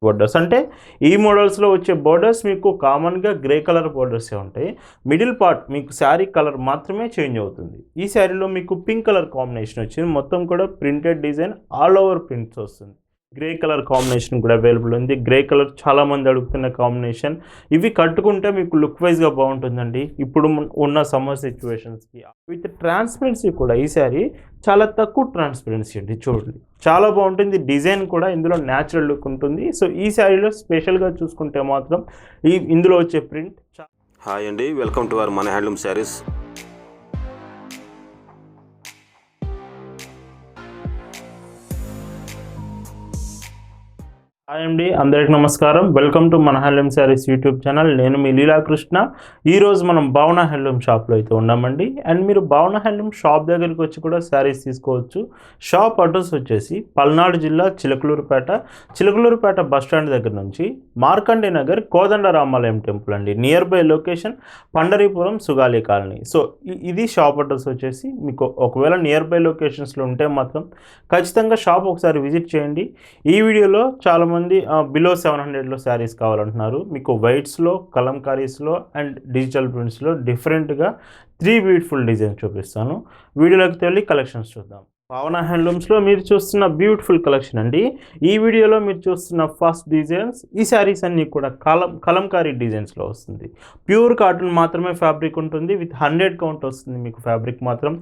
Borders అంటే ఈ మోడల్స్లో వచ్చే బోర్డర్స్ మీకు కామన్గా గ్రే కలర్ బోర్డర్సే ఉంటాయి. మిడిల్ పార్ట్ మీకు శారీ కలర్ మాత్రమే చేంజ్ అవుతుంది. ఈ శారీలో మీకు పింక్ కలర్ కాంబినేషన్ వచ్చింది. మొత్తం కూడా printed design all over prints వస్తుంది. గ్రే కలర్ కాంబినేషన్ కూడా అవైలబుల్ ఉంది. గ్రే కలర్ చాలామంది అడుగుతున్న కాంబినేషన్. ఇవి కట్టుకుంటే మీకు లుక్ వైజ్గా బాగుంటుందండి ఇప్పుడు ఉన్న సమ్మర్ సిచ్యువేషన్స్కి. విత్ ట్రాన్స్పరెన్సీ కూడా ఈ శారీ చాలా తక్కువ ట్రాన్స్పరెన్సీ అండి. చూడండి చాలా బాగుంటుంది. డిజైన్ కూడా ఇందులో న్యాచురల్ లుక్ ఉంటుంది. సో ఈ శారీలో స్పెషల్గా చూసుకుంటే మాత్రం ఇందులో వచ్చే ప్రింట్. హాయ్ అండి, వెల్కమ్ టు అవర్ మన హ్యాండ్లూమ్ శారీస్. హాయ్ అండి, అందరికి నమస్కారం. వెల్కమ్ టు మన హ్యాండ్లూమ్ శారీస్ యూట్యూబ్ ఛానల్. నేను మీ లీలాకృష్ణ. ఈరోజు మనం భావన హ్యాండ్లూమ్ షాప్లో అయితే ఉన్నామండి. అండ్ మీరు భావన హ్యాండ్లూమ్ షాప్ దగ్గరికి వచ్చి కూడా శారీస్ తీసుకోవచ్చు. షాప్ అడ్రస్ వచ్చేసి పల్నాడు జిల్లా చిలకలూరుపేట బస్ స్టాండ్ దగ్గర నుంచి మార్కండే నగర్ కోదండ రామాలయం టెంపుల్ అండి. Near by location Pandharpur Sugali colony. So ఇది షాప్ అడ్రస్ వచ్చేసి. మీకు ఒకవేళ నియర్ బై లొకేషన్స్లో ఉంటే మాత్రం ఖచ్చితంగా షాప్ ఒకసారి విజిట్ చేయండి. ఈ వీడియోలో చాలామంది బిలో 700లో శారీస్ కావాలంటున్నారు. మీకు వైట్స్లో, కలంకారీస్లో అండ్ డిజిటల్ ప్రింట్స్లో డిఫరెంట్గా 3 బ్యూటిఫుల్ డిజైన్స్ చూపిస్తాను. వీడియోలోకి వెళ్ళి కలెక్షన్స్ చూద్దాం. భావన హ్యాండ్లూమ్స్లో మీరు చూస్తున్న బ్యూటిఫుల్ కలెక్షన్ అండి. ఈ వీడియోలో మీరు చూస్తున్న ఫస్ట్ డిజైన్స్, ఈ శారీస్ అన్నీ కూడా కలంకారీ డిజైన్స్లో వస్తుంది. ప్యూర్ కాటన్ మాత్రమే ఫ్యాబ్రిక్ ఉంటుంది. విత్ 100 కౌంట్ వస్తుంది మీకు ఫ్యాబ్రిక్ మాత్రం.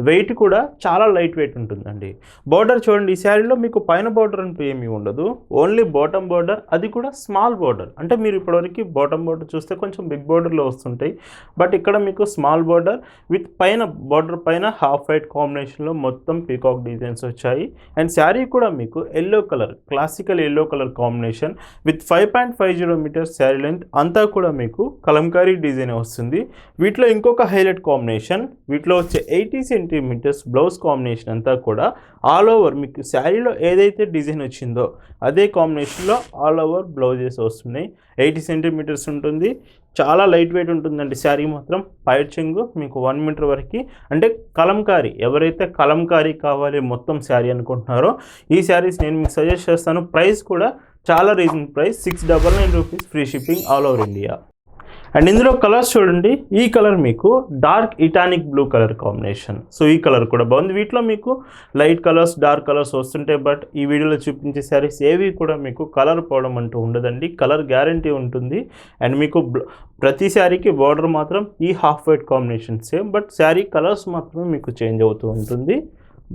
వెయిట్ కూడా చాలా లైట్ వెయిట్ ఉంటుందండి. బార్డర్ చూడండి, ఈ శారీలో మీకు పైన బార్డర్ అంటూ ఏమీ ఉండదు. ఓన్లీ బాటమ్ బార్డర్, అది కూడా స్మాల్ బార్డర్. అంటే మీరు ఇప్పటివరకు బాటమ్ బార్డర్ చూస్తే కొంచెం బిగ్ బార్డర్లో వస్తుంటాయి. బట్ ఇక్కడ మీకు స్మాల్ బార్డర్ విత్ పైన బార్డర్ పైన హాఫ్ వైట్ కాంబినేషన్లో మొత్తం పీకాక్ డిజైన్స్ వచ్చాయి. అండ్ శారీ కూడా మీకు yellow colour, classical yellow colour combination with 5.50 metres sari length. అంతా కూడా మీకు కలంకారీ డిజైన్ వస్తుంది. వీటిలో ఇంకొక హైలైట్ కాంబినేషన్, వీటిలో వచ్చే 80 సెంటీమీటర్స్ బ్లౌజ్ కాంబినేషన్ అంతా కూడా ఆల్ ఓవర్ మీకు శారీలో ఏదైతే డిజైన్ వచ్చిందో అదే కాంబినేషన్లో ఆల్ ఓవర్ బ్లౌజెస్ వస్తున్నాయి. 80 సెంటీమీటర్స్ ఉంటుంది. చాలా లైట్ వెయిట్ ఉంటుందండి శారీ మాత్రం. పైట్ చెంగు మీకు 1 మీటర్ వరకు. అంటే కలంకారీ, ఎవరైతే కలంకారీ కావాలి మొత్తం శారీ అనుకుంటున్నారో ఈ శారీస్ నేను మీకు సజెస్ట్ చేస్తాను. ప్రైస్ కూడా చాలా reasonable price, 699 rupees, free shipping all over India. And ఇందులో కలర్స్ చూడండి, ఈ కలర్ మీకు డార్క్ ఇటానిక్ బ్లూ కలర్ కాంబినేషన్. సో ఈ కలర్ కూడా బాగుంది. వీటిలో మీకు లైట్ కలర్స్, డార్క్ కలర్స్ వస్తుంటాయి. బట్ ఈ వీడియోలో చూపించే శారీస్ ఏవి కూడా మీకు కలర్ పోవడం అంటూ ఉండదండి. కలర్ గ్యారంటీ ఉంటుంది. అండ్ మీకు ప్రతి శారీకి బార్డర్ మాత్రం ఈ half white combination same, but sari colours మాత్రమే మీకు చేంజ్ అవుతూ ఉంటుంది.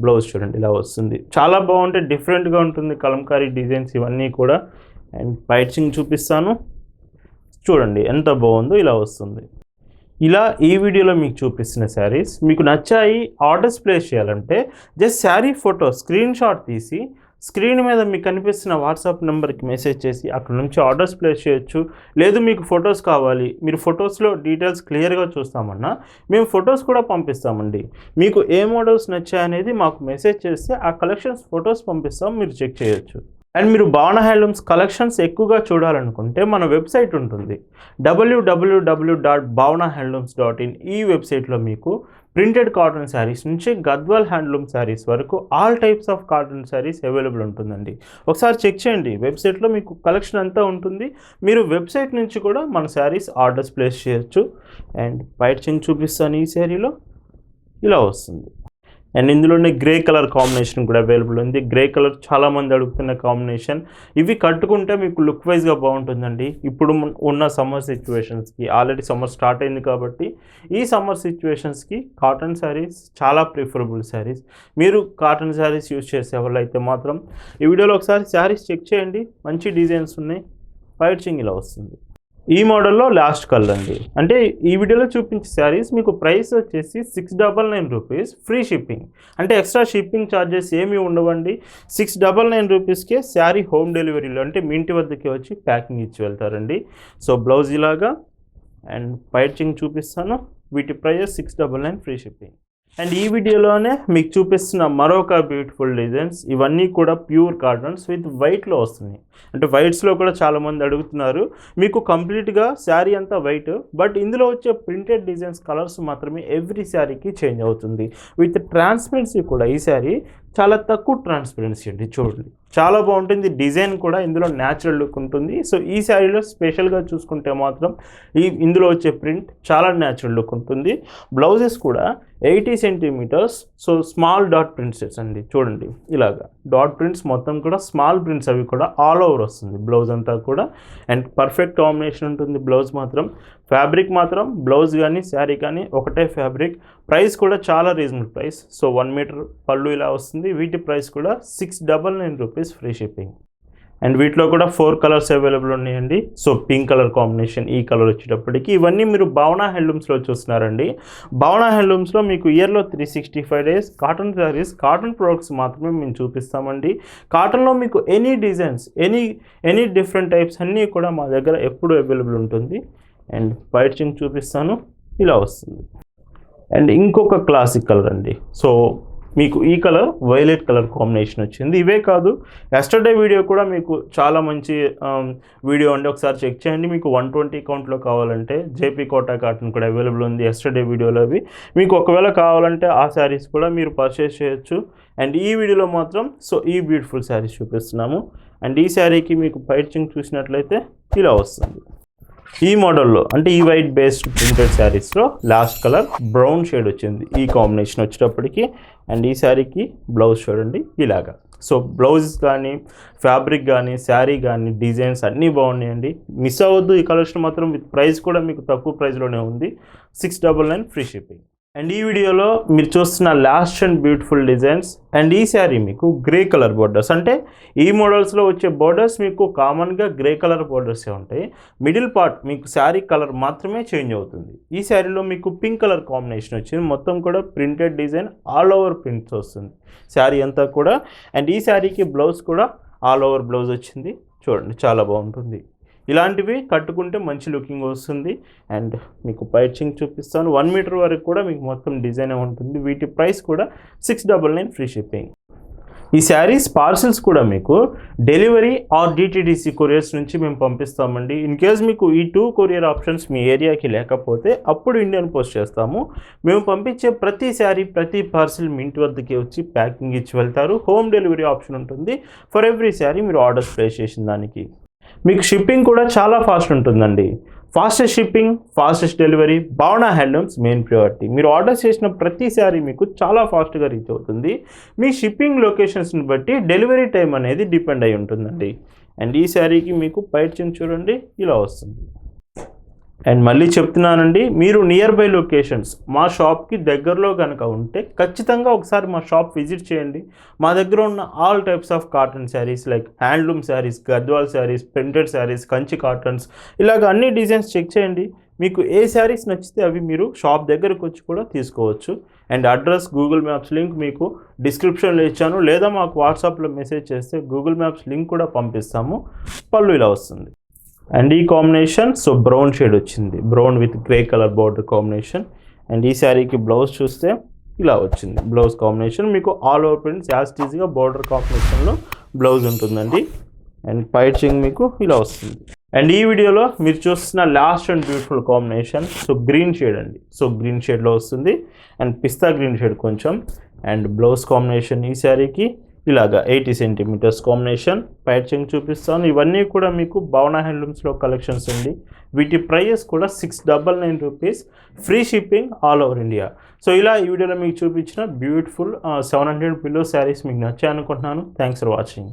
బ్లౌజ్ చూడండి ఇలా వస్తుంది. చాలా బాగుంటాయి, డిఫరెంట్గా ఉంటుంది కలంకారీ డిజైన్స్ ఇవన్నీ కూడా. అండ్ పైచింగ్ చూపిస్తాను చూడండి ఎంత బాగుందో. ఇలా వస్తుంది. ఇలా ఈ వీడియోలో మీకు చూపిస్తున్న శారీస్ మీకు నచ్చాయి, ఆర్డర్స్ ప్లేస్ చేయాలంటే just sari photo screen shot తీసి స్క్రీన్ మీద మీకు కనిపిస్తున్న వాట్సాప్ నెంబర్కి మెసేజ్ చేసి అక్కడ నుంచి ఆర్డర్స్ ప్లేస్ చేయొచ్చు. లేదు మీకు ఫొటోస్ కావాలి, మీరు ఫొటోస్లో డీటెయిల్స్ క్లియర్గా చూస్తామన్నా మేము ఫొటోస్ కూడా పంపిస్తామండి. మీకు ఏ మోడల్స్ నచ్చాయనేది మాకు మెసేజ్ చేస్తే ఆ కలెక్షన్స్ ఫొటోస్ పంపిస్తాం, మీరు చెక్ చేయొచ్చు. అండ్ మీరు భావన హ్యాండ్లూమ్స్ కలెక్షన్స్ ఎక్కువగా చూడాలనుకుంటే మన వెబ్సైట్ ఉంటుంది www.bhavanahandlooms.in. ఈ వెబ్సైట్లో మీకు ప్రింటెడ్ కాటన్ శారీస్ నుంచి గద్వాల్ హ్యాండ్లూమ్ శారీస్ వరకు all types of cotton saris available ఉంటుందండి. ఒకసారి చెక్ చేయండి, వెబ్సైట్లో మీకు కలెక్షన్ అంతా ఉంటుంది. మీరు వెబ్సైట్ నుంచి కూడా మన శారీస్ ఆర్డర్స్ ప్లేస్ చేయొచ్చు. అండ్ వైట్ చెంగ్ చూపిస్తాను. ఈ శారీలో ఇలా వస్తుంది. అండ్ ఇందులోనే గ్రే కలర్ కాంబినేషన్ కూడా అవైలబుల్ ఉంది. గ్రే కలర్ చాలామంది అడుగుతున్న కాంబినేషన్. ఇవి కట్టుకుంటే మీకు లుక్ వైజ్గా బాగుంటుందండి ఇప్పుడు ఉన్న సమ్మర్ సిచ్యువేషన్స్కి. ఆల్రెడీ సమ్మర్ స్టార్ట్ అయింది కాబట్టి ఈ సమ్మర్ సిచ్యువేషన్స్కి కాటన్ శారీస్ చాలా ప్రిఫరబుల్ శారీస్. మీరు కాటన్ శారీస్ యూజ్ చేసే వాళ్ళు అయితే మాత్రం ఈ వీడియోలో ఒకసారి శారీస్ చెక్ చేయండి. మంచి డిజైన్స్ ఉన్నాయి. వైట్ చింగ్ ఇలా వస్తుంది. ఈ మోడల్లో లాస్ట్ కలర్ అండి. అంటే ఈ వీడియోలో చూపించే శారీస్ మీకు ప్రైస్ వచ్చేసి 699 రూపీస్, ఫ్రీ షిప్పింగ్. అంటే ఎక్స్ట్రా షిప్పింగ్ ఛార్జెస్ ఏమీ ఉండవండి. 699 రూపీస్కే శారీ హోమ్ డెలివరీలో, అంటే మీ ఇంటి వద్దకే వచ్చి ప్యాకింగ్ ఇచ్చి వెళ్తారండి. సో బ్లౌజ్ ఇలాగా. అండ్ పైచింగ్ చూపిస్తాను. వీటి ప్రైస్ 699, ఫ్రీ షిప్పింగ్. అండ్ ఈ వీడియోలోనే మీకు చూపిస్తున్న మరొక బ్యూటిఫుల్ డిజైన్స్. ఇవన్నీ కూడా ప్యూర్ కాటన్స్ విత్ వైట్లో వస్తున్నాయి. అంటే వైట్స్లో కూడా చాలామంది అడుగుతున్నారు. మీకు కంప్లీట్గా శారీ అంతా వైట్, బట్ ఇందులో వచ్చే ప్రింటెడ్ డిజైన్స్ కలర్స్ మాత్రమే ఎవ్రీ శారీకి చేంజ్ అవుతుంది. విత్ ట్రాన్స్పరెన్సీ కూడా ఈ శారీ చాలా తక్కువ ట్రాన్స్పరెన్సీ అండి. చూడండి చాలా బాగుంటుంది. డిజైన్ కూడా ఇందులో న్యాచురల్ లుక్ ఉంటుంది. సో ఈ శారీలో స్పెషల్గా చూసుకుంటే మాత్రం ఇందులో వచ్చే ప్రింట్ చాలా న్యాచురల్ లుక్ ఉంటుంది. బ్లౌజెస్ కూడా 80 centimetres, so small dot prints అండి. చూడండి ఇలాగా డాట్ ప్రింట్స్ మొత్తం కూడా స్మాల్ ప్రింట్స్, అవి కూడా ఆల్ ఓవర్ వస్తుంది బ్లౌజ్ అంతా కూడా. అండ్ పర్ఫెక్ట్ కాంబినేషన్ ఉంటుంది బ్లౌజ్ మాత్రం. ఫ్యాబ్రిక్ మాత్రం బ్లౌజ్ కానీ శారీ కానీ ఒకటే ఫ్యాబ్రిక్. ప్రైస్ కూడా చాలా రీజనబుల్ ప్రైస్. సో 1 మీటర్ పళ్ళు ఇలా వస్తుంది. వీటి ప్రైస్ కూడా 699 రూపీస్ ఫ్రీ షిప్పింగ్. అండ్ వీటిలో కూడా 4 కలర్స్ అవైలబుల్ ఉన్నాయండి. సో పింక్ కలర్ కాంబినేషన్, ఈ కలర్ వచ్చేటప్పటికి ఇవన్నీ మీరు భావన హ్యాండ్లూమ్స్లో చూస్తున్నారండి. భావన హ్యాండ్లూమ్స్లో మీకు ఇయర్లో 365 days cotton saris, cotton products మాత్రమే మేము చూపిస్తామండి. కాటన్లో మీకు any designs, any different types అన్నీ కూడా మా దగ్గర ఎప్పుడు అవైలబుల్ ఉంటుంది. అండ్ వైట్ చింక్ చూపిస్తాను, ఇలా వస్తుంది. అండ్ ఇంకొక క్లాసిక్ కలర్ అండి. సో మీకు ఈ కలర్ వైలెట్ కలర్ కాంబినేషన్ వచ్చింది. ఇవే కాదు, ఎస్టర్డే వీడియో కూడా మీకు చాలా మంచి వీడియో అండి, ఒకసారి చెక్ చేయండి. మీకు 120 కౌంట్లో కావాలంటే జేపీ కోటా కాటన్ కూడా అవైలబుల్ ఉంది ఎస్టర్డే వీడియోలో. అవి మీకు ఒకవేళ కావాలంటే ఆ శారీస్ కూడా మీరు పర్చేస్ చేయొచ్చు. అండ్ ఈ వీడియోలో మాత్రం సో ఈ బ్యూటిఫుల్ శారీస్ చూపిస్తున్నాము. అండ్ ఈ శారీకి మీకు పైచింగ్ చూసినట్లయితే ఇలా వస్తుంది. ఈ మోడల్లో అంటే ఈ వైట్ బేస్డ్ ప్రింటెడ్ శారీస్లో లాస్ట్ కలర్ బ్రౌన్ షేడ్ వచ్చింది ఈ కాంబినేషన్ వచ్చేటప్పటికి. అండ్ ఈ శారీకి బ్లౌజ్ చూడండి ఇలాగా. సో బ్లౌజ్ కానీ ఫ్యాబ్రిక్ కానీ శారీ కానీ డిజైన్స్ అన్నీ బాగున్నాయండి. మిస్ అవ్వద్దు ఈ కలెక్షన్ మాత్రం. విత్ ప్రైస్ కూడా మీకు తక్కువ ప్రైస్లోనే ఉంది, 699 ఫ్రీ షిప్పింగ్. అండ్ ఈ వీడియోలో మీరు చూస్తున్న last and beautiful designs. And ఈ శారీ మీకు గ్రే కలర్ బోర్డర్స్, అంటే ఈ మోడల్స్లో వచ్చే బోర్డర్స్ మీకు కామన్గా గ్రే కలర్ బోర్డర్సే ఉంటాయి. మిడిల్ పార్ట్ మీకు శారీ కలర్ మాత్రమే చేంజ్ అవుతుంది. ఈ శారీలో మీకు పింక్ కలర్ కాంబినేషన్ వచ్చింది. మొత్తం కూడా printed design all over prints వస్తుంది శారీ అంతా కూడా. అండ్ ఈ శారీకి బ్లౌజ్ కూడా ఆల్ ఓవర్ బ్లౌజ్ వచ్చింది. చూడండి చాలా బాగుంటుంది. ఇలాంటివి కట్టుకుంటే మంచి లుకింగ్ వస్తుంది. అండ్ మీకు పైచింగ్ చూపిస్తాను. 1 మీటర్ వరకు కూడా మీకు మొత్తం డిజైన్ ఉంటుంది. వీటి ప్రైస్ కూడా 699 ఫ్రీ షిప్పింగ్. ఈ శారీస్ పార్సిల్స్ కూడా మీకు డెలివరీ ఆర్ డిటిడిసి కొరియర్స్ నుంచి మేము పంపిస్తామండి. ఇన్ కేస్ మీకు ఈ 2 కొరియర్ ఆప్షన్స్ మీ ఏరియాకి లేకపోతే అప్పుడు ఇండియన్ పోస్ట్ చేస్తాము. మేము పంపించే ప్రతి శారీ, ప్రతి పార్సిల్ మీ ఇంటి వద్దకి వచ్చి ప్యాకింగ్ ఇచ్చి వెళ్తారు. హోమ్ డెలివరీ ఆప్షన్ ఉంటుంది ఫర్ ఎవ్రీ శారీ మీరు ఆర్డర్స్ ప్లేస్ చేసిన దానికి. మీకు షిప్పింగ్ కూడా చాలా ఫాస్ట్ ఉంటుందండి. ఫాస్టెస్ట్ షిప్పింగ్, ఫాస్టెస్ట్ డెలివరీ, భావన హ్యాండ్లూమ్స్ మెయిన్ ప్రియారిటీ. మీరు ఆర్డర్ చేసిన ప్రతి శారీ మీకు చాలా ఫాస్ట్గా రీచ్ అవుతుంది. మీ షిప్పింగ్ లొకేషన్స్ని బట్టి డెలివరీ టైం అనేది డిపెండ్ అయి ఉంటుందండి. అండ్ ఈ శారీకి మీకు పైచింగ్ చూడండి ఇలా వస్తుంది. అండ్ మళ్ళీ చెప్తున్నానండి, మీరు నియర్ బై లొకేషన్స్ మా షాప్కి దగ్గరలో కనుక ఉంటే ఖచ్చితంగా ఒకసారి మా షాప్ విజిట్ చేయండి. మా దగ్గర ఉన్న all types of cotton saris like handloom saris, Gadwal saris, printed saris, Kanchi cottons, ఇలాగ అన్ని డిజైన్స్ చెక్ చేయండి. మీకు ఏ శారీస్ నచ్చితే అవి మీరు షాప్ దగ్గరకు వచ్చి కూడా తీసుకోవచ్చు. And address, Google maps link మీకు డిస్క్రిప్షన్లో ఇచ్చాను, లేదా మాకు వాట్సాప్లో మెసేజ్ చేస్తే గూగుల్ మ్యాప్స్ లింక్ కూడా పంపిస్తాము. పళ్ళు ఇలా వస్తుంది. అండ్ ఈ కాంబినేషన్ సో బ్రౌన్ షేడ్ వచ్చింది, brown with grey colour border combination. And ఈ శారీకి బ్లౌజ్ చూస్తే ఇలా వచ్చింది. బ్లౌజ్ కాంబినేషన్ మీకు ఆల్ ఓవర్ ప్రింట్స్ యాజ్ ఈజీగా బార్డర్ కాంబినేషన్లో బ్లౌజ్ ఉంటుందండి. అండ్ పైచింగ్ మీకు ఇలా వస్తుంది. అండ్ ఈ వీడియోలో మీరు చూస్తున్న last and beautiful combination so green shade అండి. సో గ్రీన్ షేడ్లో వస్తుంది. అండ్ పిస్తా గ్రీన్ షేడ్ కొంచెం. అండ్ బ్లౌజ్ కాంబినేషన్ ఈ శారీకి ఇలాగా 80 సెంటీమీటర్స్ కాంబినేషన్. పైచింగ్ చూపిస్తాను. ఇవన్నీ కూడా మీకు భావన హ్యాండ్లూమ్స్లో కలెక్షన్స్ అండి. వీటి ప్రైస్ కూడా 699 rupees free shipping all over India. So ఇలా ఈ వీడియోలో మీకు చూపించిన బ్యూటిఫుల్ 700 పిల్లో శారీస్ మీకు నచ్చాయి అనుకుంటున్నాను. Thanks for watching.